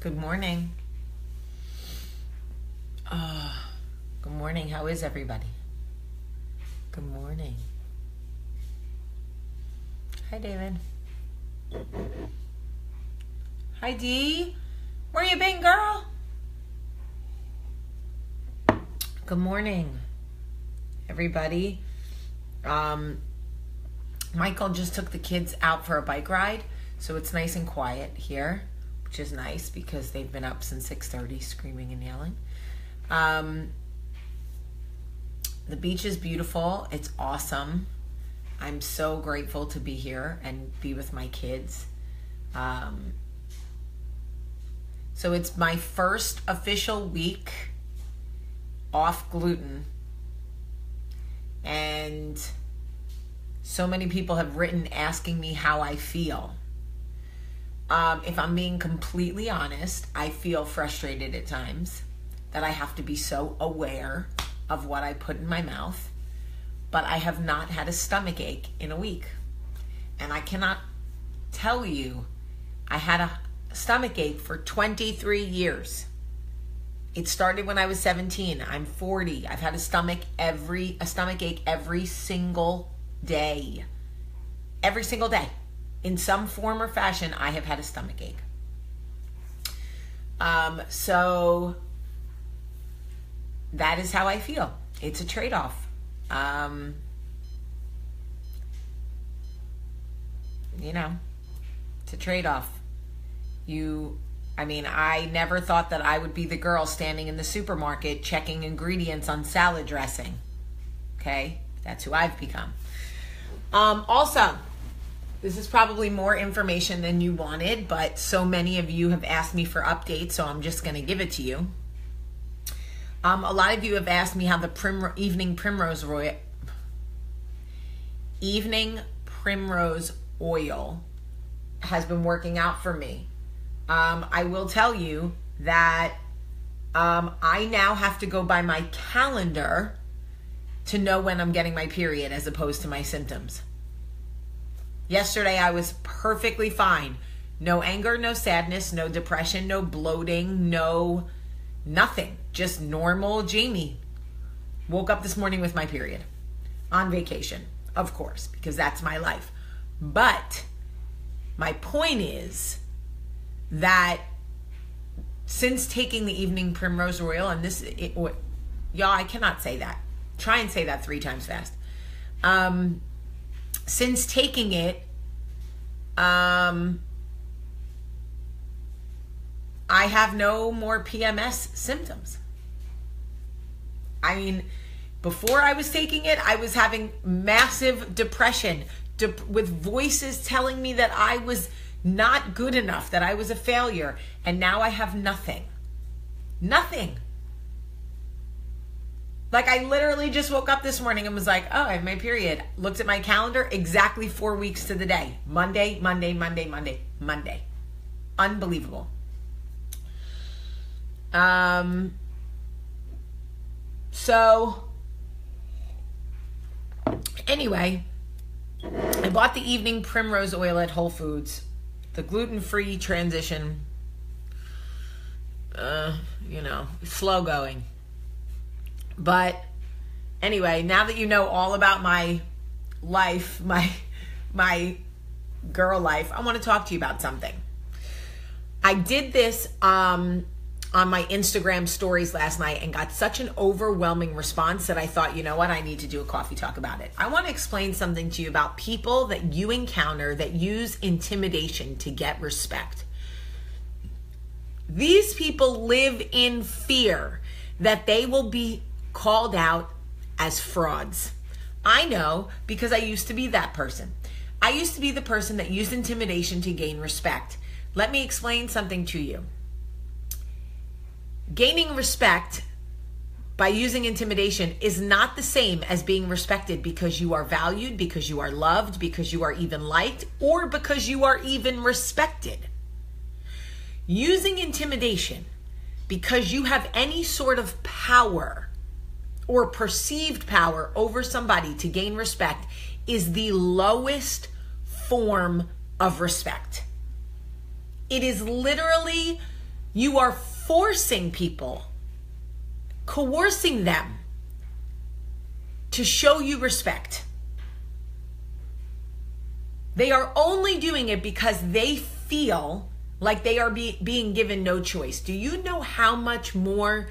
Good morning. Good morning. How is everybody? Good morning. Hi, David. Hi, Dee. Where you been, girl? Good morning, everybody. Michael just took the kids out for a bike ride, so it's nice and quiet here, which is nice because they've been up since 6:30 screaming and yelling. The beach is beautiful. It's awesome. I'm so grateful to be here and be with my kids. So it's my first official week off gluten, and so many people have written asking me how I feel. If I'm being completely honest, I feel frustrated at times that I have to be so aware of what I put in my mouth, but I have not had a stomach ache in a week. And I cannot tell you, I had a stomach ache for 23 years. It started when I was 17. I'm 40. I've had a stomach ache every single day. Every single day. In some form or fashion, I have had a stomach ache. So that is how I feel. It's a trade-off. It's a trade-off. I never thought that I would be the girl standing in the supermarket checking ingredients on salad dressing. Okay? That's who I've become. Also, this is probably more information than you wanted, but so many of you have asked me for updates, so I'm just going to give it to you. A lot of you have asked me how the evening primrose oil has been working out for me. I will tell you that I now have to go by my calendar to know when I'm getting my period as opposed to my symptoms. Yesterday I was perfectly fine. No anger, no sadness, no depression, no bloating, no nothing. Just normal Jamie. Woke up this morning with my period. On vacation, of course, because that's my life. But my point is that since taking the evening primrose oil, and y'all, I cannot say that. Try and say that 3 times fast. Since taking it, I have no more PMS symptoms. Before I was taking it, I was having massive depression with voices telling me that I was not good enough, that I was a failure. And now I have nothing. Nothing. Like, I literally just woke up this morning and was like, oh, I have my period. Looked at my calendar, exactly 4 weeks to the day. Monday. Unbelievable. So, anyway, I bought the evening primrose oil at Whole Foods. The gluten-free transition, slow going. But anyway, now that you know all about my life, my girl life, I want to talk to you about something. I did this on my Instagram stories last night and got such an overwhelming response that I thought, you know what, I need to do a coffee talk about it. I want to explain something to you about people that you encounter that use intimidation to get respect. These people live in fear that they will be called out as frauds. I know, because I used to be that person. I used to be the person that used intimidation to gain respect. Let me explain something to you. Gaining respect by using intimidation is not the same as being respected because you are valued, because you are loved, because you are even liked, or because you are even respected. Using intimidation because you have any sort of power or perceived power over somebody to gain respect is the lowest form of respect. It is literally You are forcing people, coercing them to show you respect. They are only doing it because they feel like they are being given no choice. Do you know how much more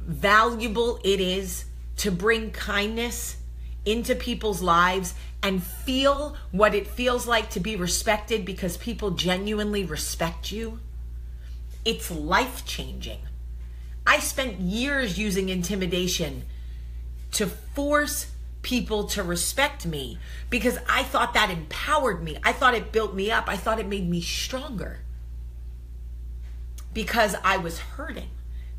valuable it is to bring kindness into people's lives and feel what it feels like to be respected because people genuinely respect you? It's life-changing. I spent years using intimidation to force people to respect me because I thought that empowered me. I thought it built me up. I thought it made me stronger because I was hurting,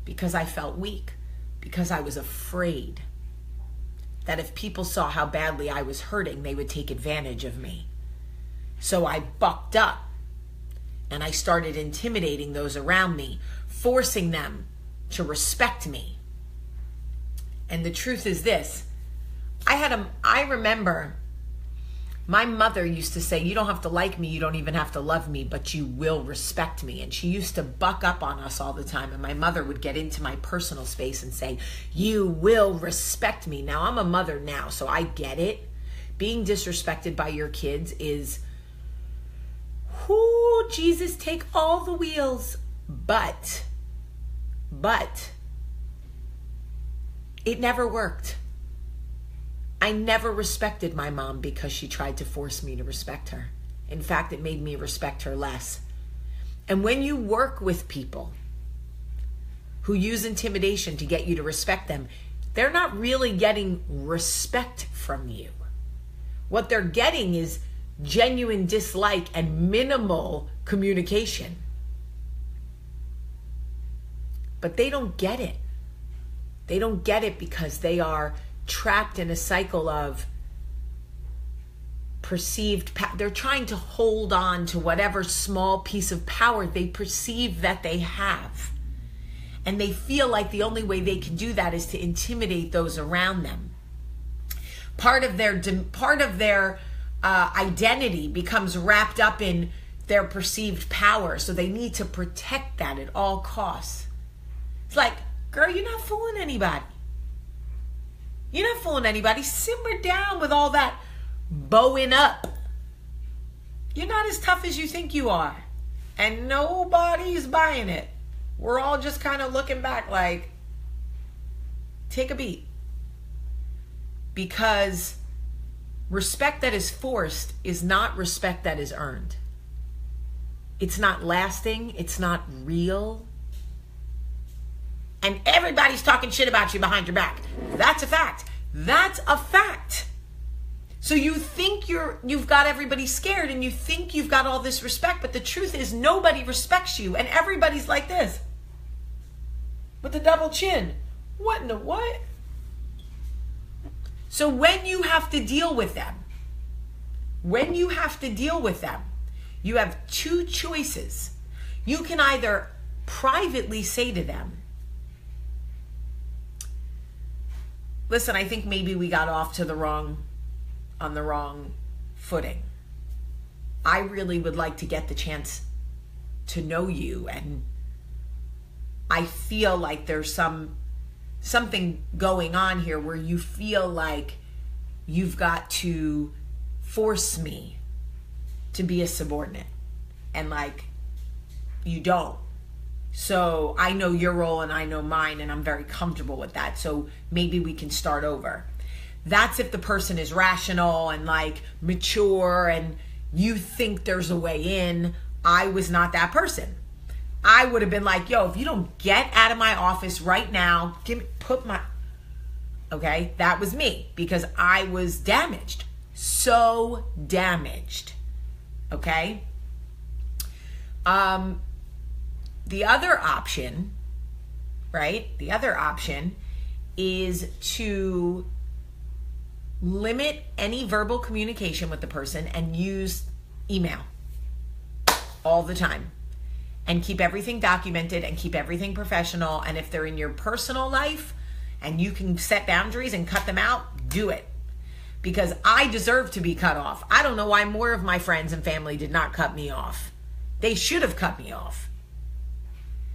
because I felt weak, because I was afraid that if people saw how badly I was hurting, they would take advantage of me. So I bucked up and I started intimidating those around me, forcing them to respect me. And the truth is this, I remember my mother used to say, you don't have to like me, you don't even have to love me, but you will respect me. And she used to buck up on us all the time. And my mother would get into my personal space and say, you will respect me. Now, I'm a mother now, so I get it. Being disrespected by your kids is, whoo, Jesus, take all the wheels. But it never worked. I never respected my mom because she tried to force me to respect her. In fact, it made me respect her less. And when you work with people who use intimidation to get you to respect them, they're not really getting respect from you. What they're getting is genuine dislike and minimal communication. But they don't get it. They don't get it because they are trapped in a cycle of perceived power. They're trying to hold on to whatever small piece of power they perceive that they have. And they feel like the only way they can do that is to intimidate those around them. Part of their identity becomes wrapped up in their perceived power. So they need to protect that at all costs. It's like, girl, you're not fooling anybody. You're not fooling anybody. Simmer down with all that bowing up. You're not as tough as you think you are. And nobody's buying it. We're all just kind of looking back like, take a beat. Because respect that is forced is not respect that is earned. It's not lasting. It's not real. And everybody's talking shit about you behind your back. That's a fact. That's a fact. So you think you've got everybody scared and you think you've got all this respect, but the truth is nobody respects you and everybody's like this. With the double chin. What in the what? So when you have to deal with them, you have two choices. You can either privately say to them, listen, I think maybe we got off to on the wrong footing. I really would like to get the chance to know you, and I feel like there's something going on here where you feel like you've got to force me to be a subordinate, and like you don't. So I know your role and I know mine, and I'm very comfortable with that. So maybe we can start over. That's if the person is rational and like mature and you think there's a way in. I was not that person. I would have been like, yo, if you don't get out of my office right now, okay? That was me because I was damaged. So damaged. Okay? The other option, right? The other option is to limit any verbal communication with the person and use email all the time and keep everything documented and keep everything professional. And if they're in your personal life and you can set boundaries and cut them out, do it. Because I deserve to be cut off. I don't know why more of my friends and family did not cut me off. They should have cut me off.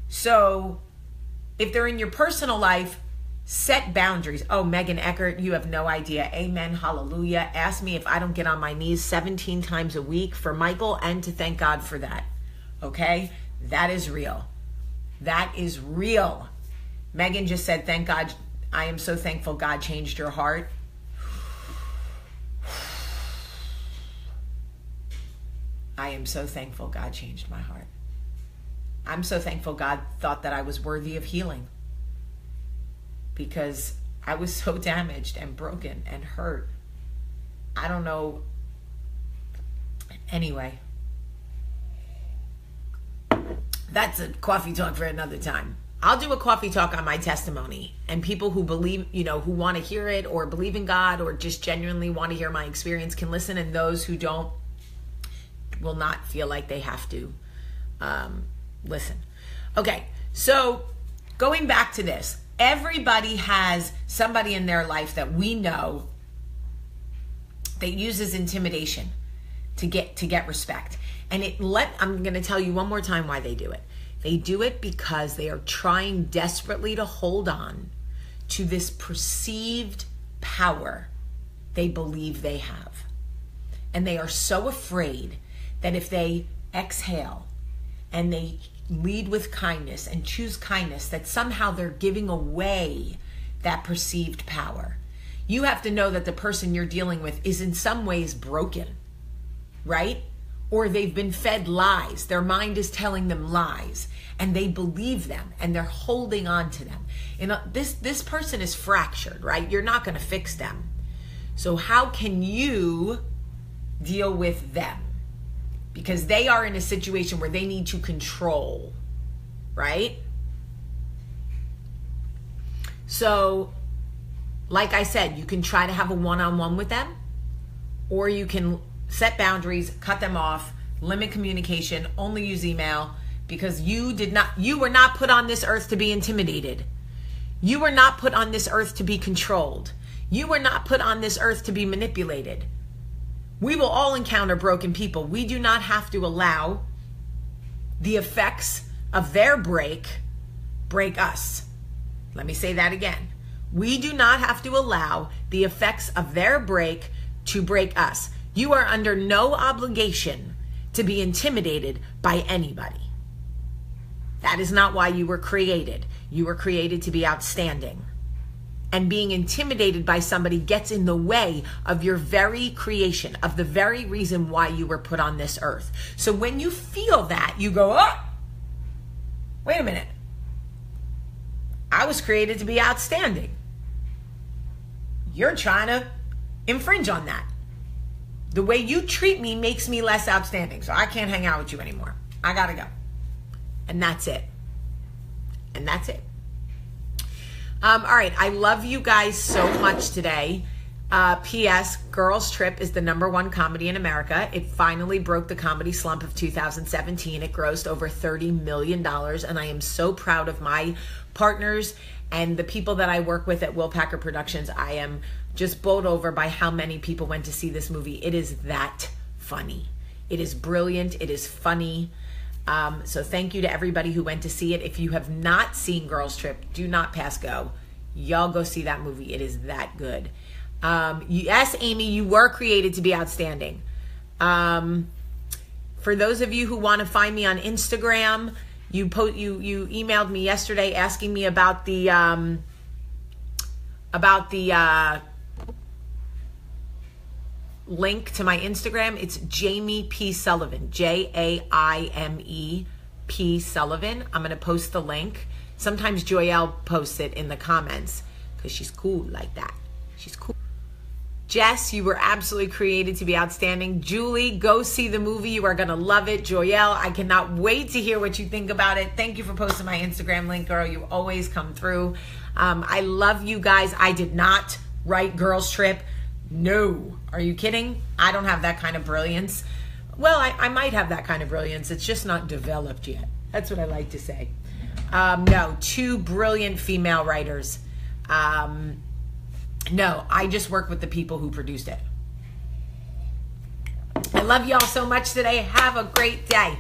So if they're in your personal life, set boundaries. Oh, Megan Eckert, you have no idea. Amen. Hallelujah. Ask me if I don't get on my knees 17 times a week for Michael, and to thank God for that. Okay? That is real. That is real. Megan just said, thank God. I am so thankful God changed your heart. I am so thankful God changed my heart. I'm so thankful God thought that I was worthy of healing, because I was so damaged and broken and hurt. I don't know. Anyway, that's a coffee talk for another time. I'll do a coffee talk on my testimony, and people who believe, who want to hear it or believe in God or just genuinely want to hear my experience can listen, and those who don't will not feel like they have to listen. Okay, so going back to this, everybody has somebody in their life that we know that uses intimidation to get respect. And I'm going to tell you one more time why they do it. They do it because they are trying desperately to hold on to this perceived power they believe they have. And they are so afraid that if they exhale and they lead with kindness and choose kindness, that somehow they're giving away that perceived power. You have to know that the person you're dealing with is in some ways broken, right? Or they've been fed lies. Their mind is telling them lies, and they believe them, and they're holding on to them. This person is fractured, right? You're not going to fix them. So how can you deal with them? Because they are in a situation where they need to control, right? So, like I said, you can try to have a one-on-one with them, or you can set boundaries, cut them off, limit communication, only use email, because you were not put on this earth to be intimidated. You were not put on this earth to be controlled. You were not put on this earth to be manipulated. We will all encounter broken people. We do not have to allow the effects of their break us. Let me say that again. We do not have to allow the effects of their break to break us. You are under no obligation to be intimidated by anybody. That is not why you were created. You were created to be outstanding. And being intimidated by somebody gets in the way of your very creation, of the very reason why you were put on this earth. So when you feel that, you go, oh, wait a minute. I was created to be outstanding. You're trying to infringe on that. The way you treat me makes me less outstanding, so I can't hang out with you anymore. I gotta go. And that's it. And that's it. All right, I love you guys so much today. P.S. Girls Trip is the #1 comedy in America. It finally broke the comedy slump of 2017. It grossed over $30 million, and I am so proud of my partners and the people that I work with at Will Packer Productions. I am just bowled over by how many people went to see this movie. It is that funny. It is brilliant. It is funny. So thank you to everybody who went to see it. If you have not seen Girls Trip, do not pass go. Y'all go see that movie. It is that good. Yes, Amy, you were created to be outstanding. For those of you who want to find me on Instagram, you emailed me yesterday asking me about the link to my Instagram. It's Jamie P. Sullivan, Jaime P. Sullivan. I'm going to post the link. Sometimes Joyelle posts it in the comments because she's cool like that. She's cool. Jess, you were absolutely created to be outstanding. Julie, go see the movie. You are going to love it. Joyelle, I cannot wait to hear what you think about it. Thank you for posting my Instagram link, girl. You always come through. I love you guys. I did not write Girls Trip. No. Are you kidding? I don't have that kind of brilliance. Well, I might have that kind of brilliance. It's just not developed yet. That's what I like to say. No, 2 brilliant female writers. No, I just work with the people who produced it. I love y'all so much today. Have a great day.